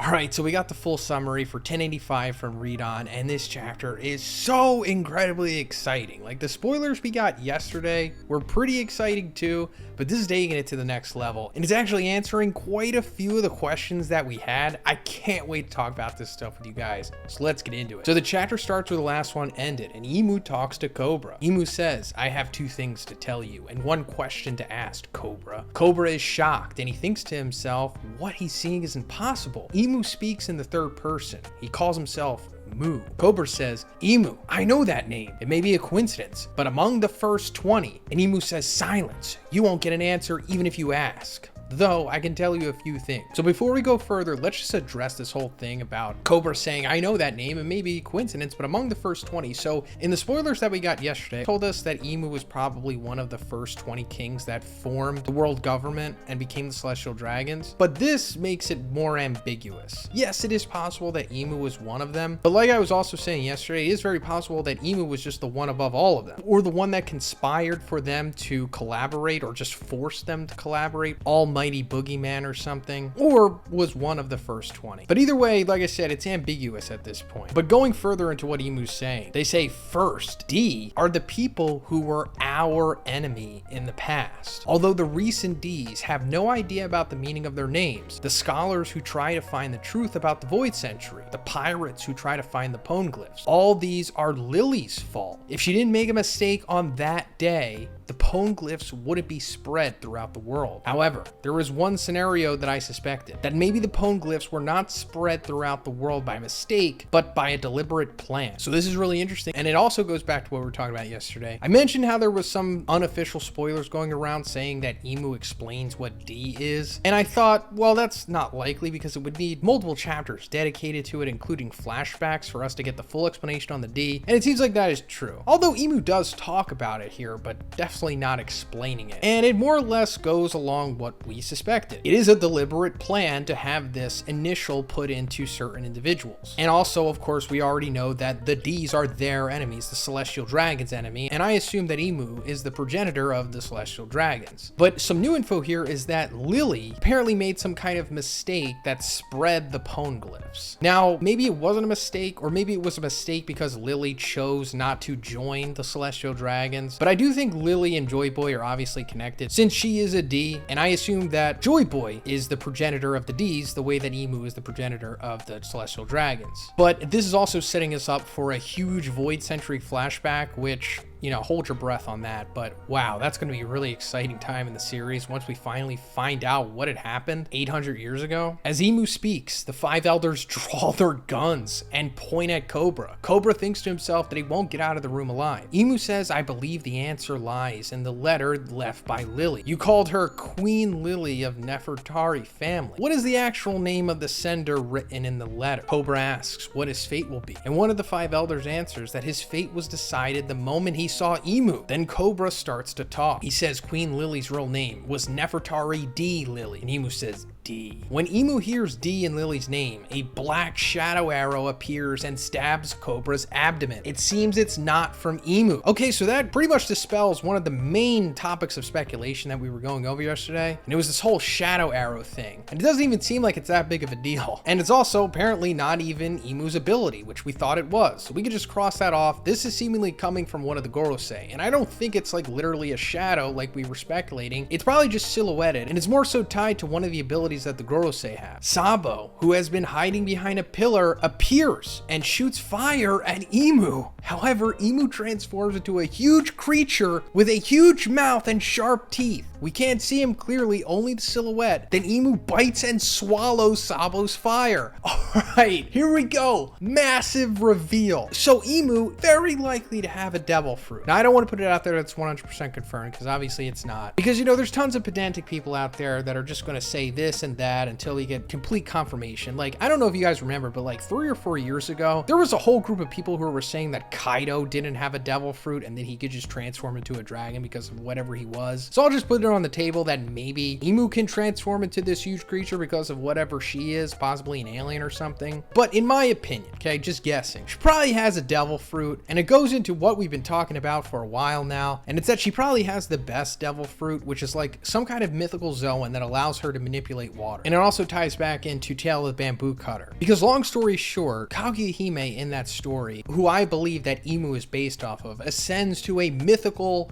Alright, so we got the full summary for 1085 from Read On, and this chapter is so incredibly exciting. Like, the spoilers we got yesterday were pretty exciting too, but this is taking it to the next level, and it's actually answering quite a few of the questions that we had. I can't wait to talk about this stuff with you guys, so let's get into it. So the chapter starts where the last one ended, and Imu talks to Cobra. Imu says, "I have two things to tell you, and one question to ask, Cobra." Cobra is shocked, and he thinks to himself, what he's seeing is impossible. Imu speaks in the third person. He calls himself Mu. Cobra says, "Imu, I know that name. It may be a coincidence, but among the first 20. And Imu says, "Silence. You won't get an answer even if you ask. Though I can tell you a few things." So before we go further, let's just address this whole thing about Cobra saying, "I know that name, and maybe coincidence, but among the first 20. So in the spoilers that we got yesterday, told us that Imu was probably one of the first 20 kings that formed the world government and became the Celestial Dragons. But this makes it more ambiguous. Yes, it is possible that Imu was one of them, but like I was also saying yesterday, it is very possible that Imu was just the one above all of them, or the one that conspired for them to collaborate, or just forced them to collaborate, Almighty Boogeyman or something, or was one of the first 20. But either way, like I said, it's ambiguous at this point. But going further into what Imu's saying, they say first, D are the people who were our enemy in the past. Although the recent Ds have no idea about the meaning of their names, the scholars who try to find the truth about the Void Century, the pirates who try to find the Poneglyphs, all these are Lily's fault. If she didn't make a mistake on that day, the Poneglyphs wouldn't be spread throughout the world. However, there was one scenario that I suspected, that maybe the Poneglyphs were not spread throughout the world by mistake, but by a deliberate plan. So this is really interesting, and it also goes back to what we were talking about yesterday. I mentioned how there was some unofficial spoilers going around saying that Imu explains what D is, and I thought, well, that's not likely because it would need multiple chapters dedicated to it, including flashbacks, for us to get the full explanation on the D, and it seems like that is true. Although Imu does talk about it here, but definitely not explaining it. And it more or less goes along what we suspected. It is a deliberate plan to have this initial put into certain individuals. And also, of course, we already know that the Ds are their enemies, the Celestial Dragon's enemy, and I assume that Imu is the progenitor of the Celestial Dragons. But some new info here is that Lily apparently made some kind of mistake that spread the Poneglyphs. Now, maybe it wasn't a mistake, or maybe it was a mistake because Lily chose not to join the Celestial Dragons, but I do think Lily and Joy Boy are obviously connected since she is a D, and I assume that Joy Boy is the progenitor of the Ds the way that Imu is the progenitor of the Celestial Dragons. But this is also setting us up for a huge Void Century flashback, which, you know, hold your breath on that, but wow, that's going to be a really exciting time in the series once we finally find out what had happened 800 years ago. As Imu speaks, the five elders draw their guns and point at Cobra. Cobra thinks to himself that he won't get out of the room alive. Imu says, "I believe the answer lies in the letter left by Lily. You called her Queen Lily of Nefertari family. What is the actual name of the sender written in the letter?" Cobra asks what his fate will be, and one of the five elders answers that his fate was decided the moment he saw Imu. Then Cobra starts to talk. He says Queen Lily's real name was Nefertari D. Lily, and Imu says D. When Imu hears D in Lily's name, a black shadow arrow appears and stabs Cobra's abdomen. It seems it's not from Imu. Okay, so that pretty much dispels one of the main topics of speculation that we were going over yesterday, and it was this whole shadow arrow thing. And it doesn't even seem like it's that big of a deal. And it's also apparently not even Imu's ability, which we thought it was. So we could just cross that off. This is seemingly coming from one of the Gorosei, and I don't think it's like literally a shadow like we were speculating. It's probably just silhouetted, and it's more so tied to one of the abilities that the Gorosei have. Sabo, who has been hiding behind a pillar, appears and shoots fire at Imu. However, Imu transforms into a huge creature with a huge mouth and sharp teeth. We can't see him clearly, only the silhouette. Then Imu bites and swallows Sabo's fire. Alright, here we go. Massive reveal. So Imu, very likely to have a devil fruit. Now, I don't want to put it out there that's 100% confirmed, because obviously it's not. Because, you know, there's tons of pedantic people out there that are just going to say this and that until we get complete confirmation. Like, I don't know if you guys remember, but like 3 or 4 years ago, there was a whole group of people who were saying that Kaido didn't have a devil fruit and that he could just transform into a dragon because of whatever he was. So I'll just put it it on the table that maybe Imu can transform into this huge creature because of whatever she is, possibly an alien or something. But in my opinion, okay, just guessing, she probably has a devil fruit, and it goes into what we've been talking about for a while now, and it's that she probably has the best devil fruit, which is like some kind of mythical Zoan that allows her to manipulate water. And it also ties back into Tale of the Bamboo Cutter. Because long story short, Kaguya-hime in that story, who I believe that Imu is based off of, ascends to a mythical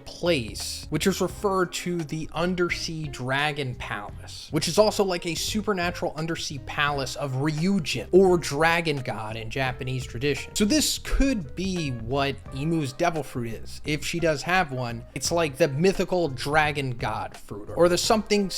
place, which is referred to the Undersea Dragon Palace, which is also like a supernatural undersea palace of Ryujin, or dragon god in Japanese tradition. So this could be what Imu's devil fruit is. If she does have one, it's like the mythical dragon god fruit, or the something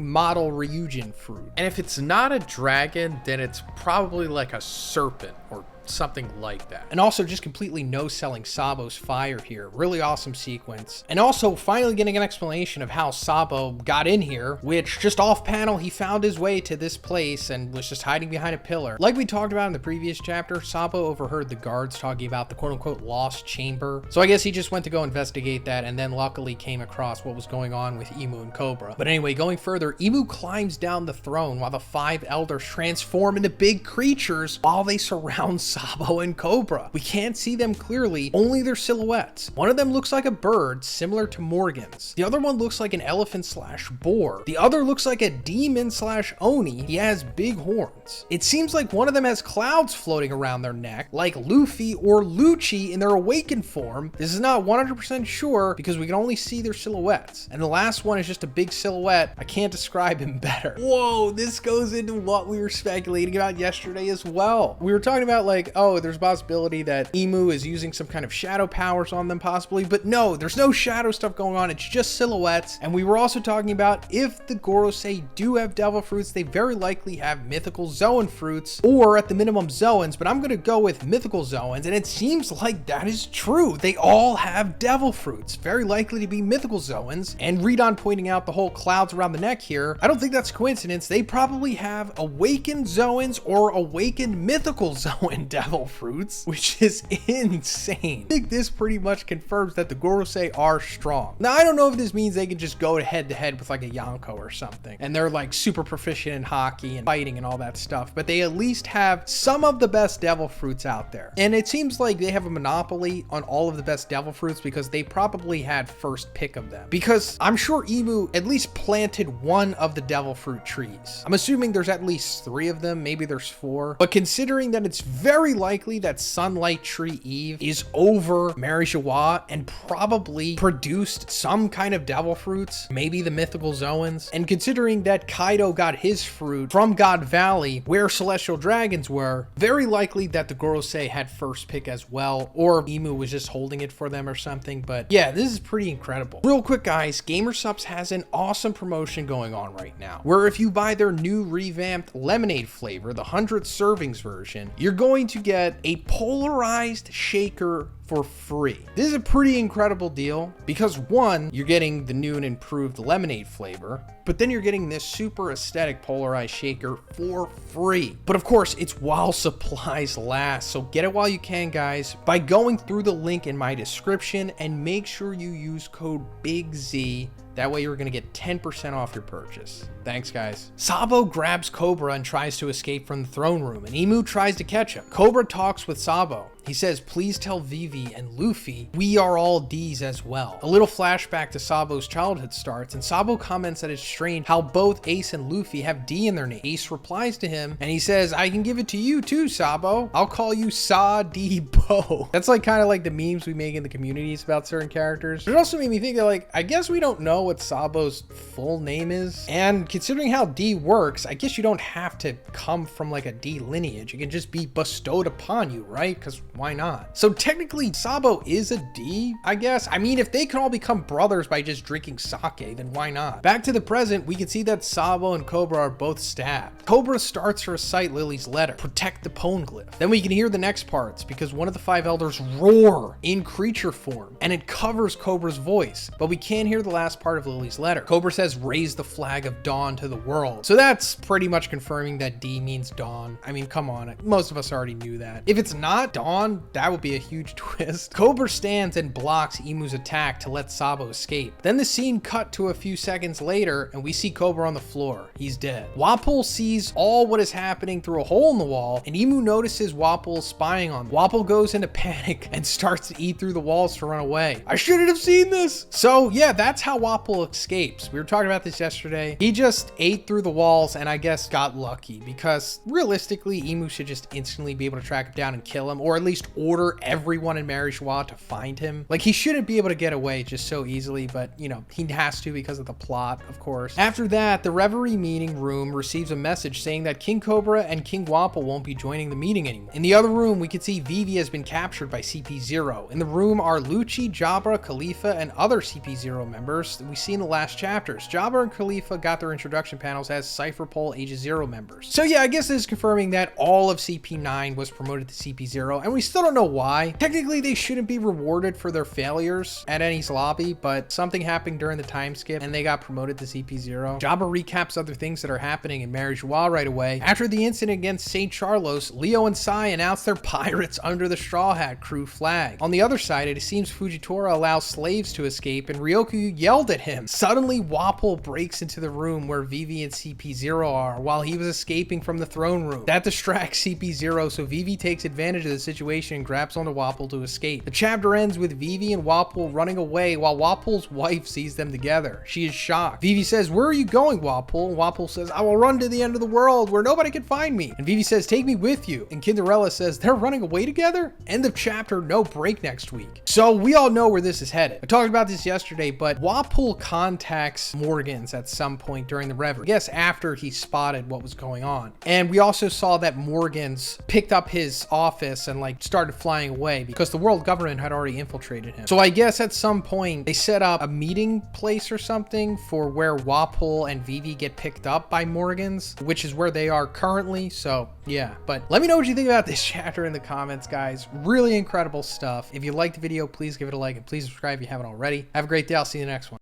model Ryujin fruit. And if it's not a dragon, then it's probably like a serpent or something like that. And also just completely no-selling Savo'S fire here. Really awesome sequence. And also finally getting an explanation of how Savo got in here, which just off panel, he found his way to this place and was just hiding behind a pillar. Like we talked about in the previous chapter, Savo overheard the guards talking about the quote-unquote lost chamber. So I guess he just went to go investigate that, and then luckily came across what was going on with Imu and Cobra. But anyway, going further, Imu climbs down the throne while the 5 elders transform into big creatures while they surround Savo and Cobra. We can't see them clearly, only their silhouettes. One of them looks like a bird, similar to Morgan's. The other one looks like an elephant slash boar. The other looks like a demon slash Oni. He has big horns. It seems like one of them has clouds floating around their neck, like Luffy or Lucci in their awakened form. This is not 100% sure because we can only see their silhouettes. And the last one is just a big silhouette. I can't describe him better. Whoa, this goes into what we were speculating about yesterday as well. We were talking about like, oh, there's a possibility that Imu is using some kind of shadow powers on them possibly, but no, there's no shadow stuff going on. It's just silhouettes. And we were also talking about if the Gorosei do have devil fruits, they very likely have mythical Zoan fruits, or at the minimum Zoans, but I'm going to go with mythical Zoans, and it seems like that is true. They all have devil fruits, very likely to be mythical Zoans. And Ridon pointing out the whole clouds around the neck here, I don't think that's coincidence. They probably have awakened Zoans or awakened mythical Zoan devil fruits, which is insane. I think this pretty much confirms that the Gorosei are strong. Now, I don't know if this means they can just go head to head with like a Yonko or something, and they're like super proficient in hockey and fighting and all that stuff, but they at least have some of the best devil fruits out there. And it seems like they have a monopoly on all of the best devil fruits because they probably had first pick of them. Because I'm sure Imu at least planted one of the devil fruit trees. I'm assuming there's at least 3 of them, maybe there's 4. But considering that it's very likely that Sunlight Tree Eve is over Mary Joie and probably produced some kind of devil fruits, maybe the mythical Zoans, and considering that Kaido got his fruit from God Valley where celestial dragons were, very likely that the Gorosei had first pick as well, or Imu was just holding it for them or something. But yeah, this is pretty incredible. Real quick guys, Gamersupps has an awesome promotion going on right now, where if you buy their new revamped lemonade flavor, the 100 servings version, you're going to get a polarized shaker for free. This is a pretty incredible deal because 1, you're getting the new and improved lemonade flavor, but then you're getting this super aesthetic polarized shaker for free. But of course, it's while supplies last, so get it while you can, guys, by going through the link in my description, and make sure you use code BIGZ. That way you're gonna get 10% off your purchase. Thanks, guys. Savo grabs Cobra and tries to escape from the throne room, and Imu tries to catch him. Cobra talks with Savo. He says, please tell Vivi and Luffy we are all D's as well. A little flashback to Savo's childhood starts, and Savo comments that it's strange how both Ace and Luffy have D in their name. Ace replies to him, and he says, I can give it to you too, Savo. I'll call you Sa-D-Bo. That's like kind of like the memes we make in the communities about certain characters. But it also made me think that, like, I guess we don't know what Savo's full name is. And considering how D works, I guess you don't have to come from like a D lineage. It can just be bestowed upon you, right? Because why not? So technically Savo is a D, I guess. I mean, if they can all become brothers by just drinking sake, then why not? Back to the present, we can see that Savo and Cobra are both stabbed. Cobra starts to recite Lily's letter, protect the Poneglyph. Then we can hear the next parts because one of the 5 elders roar in creature form, and it covers Cobra's voice, but we can't hear the last part of Lily's letter. Cobra says, raise the flag of dawn to the world. So that's pretty much confirming that D means dawn. I mean, come on, most of us already knew that. If it's not dawn, that would be a huge twist. twist. Cobra stands and blocks IMU'S attack to let Savo escape. Then the scene cut to a few seconds later and we see Cobra on the floor. He's dead. Wapol sees all what is happening through a hole in the wall, and IMU notices Wapol spying on them. Wapol goes into panic and starts to eat through the walls to run away. I shouldn't have seen this. So yeah, that's how Wapol escapes. We were talking about this yesterday. He just ate through the walls and I guess got lucky, because realistically IMU should just instantly be able to track him down and kill him, or at least order everyone in Mary Joie to find him. Like, he shouldn't be able to get away just so easily, but you know, he has to because of the plot, of course. After that, the Reverie meeting room receives a message saying that King Cobra and King Wapol won't be joining the meeting anymore. In the other room, we can see Vivi has been captured by CP0. In the room are Lucci, Jabra, Khalifa, and other CP0 members that we see in the last chapters. Jabra and Khalifa got their introduction panels as Cypherpole Aegis Zero members. So yeah, I guess this is confirming that all of CP9 was promoted to CP0, and we still don't know why. Technically, they shouldn't be rewarded for their failures at Eni's lobby, but something happened during the time skip and they got promoted to CP0. Jabra recaps other things that are happening in Mary Joie right away. After the incident against St. Charlos, Leo and Sai announced they're pirates under the Straw Hat crew flag. On the other side, it seems Fujitora allows slaves to escape and Ryoku yelled at him. Suddenly, Wapol breaks into the room where Vivi and CP0 are while he was escaping from the throne room. That distracts CP0, so Vivi takes advantage of the situation and grabs onto Wapol to escape. The chapter ends with Vivi and Wapol running away while Wapol's wife sees them together. She is shocked. Vivi says, "Where are you going, Wapol?" And Wapol says, "I will run to the end of the world where nobody can find me." And Vivi says, "Take me with you." And Cinderella says, "They're running away together?" End of chapter, no break next week. So we all know where this is headed. I talked about this yesterday, but Wapol contacts Morgans at some point during the Reverie. I guess after he spotted what was going on. And we also saw that Morgans picked up his office and like started flying away because the world government had already infiltrated him. So I guess at some point they set up a meeting place or something for where Wapol and Vivi get picked up by Morgans, which is where they are currently. So yeah, but let me know what you think about this chapter in the comments, guys. Really incredible stuff. If you liked the video, please give it a like and please subscribe if you haven't already. Have a great day. I'll see you in the next one.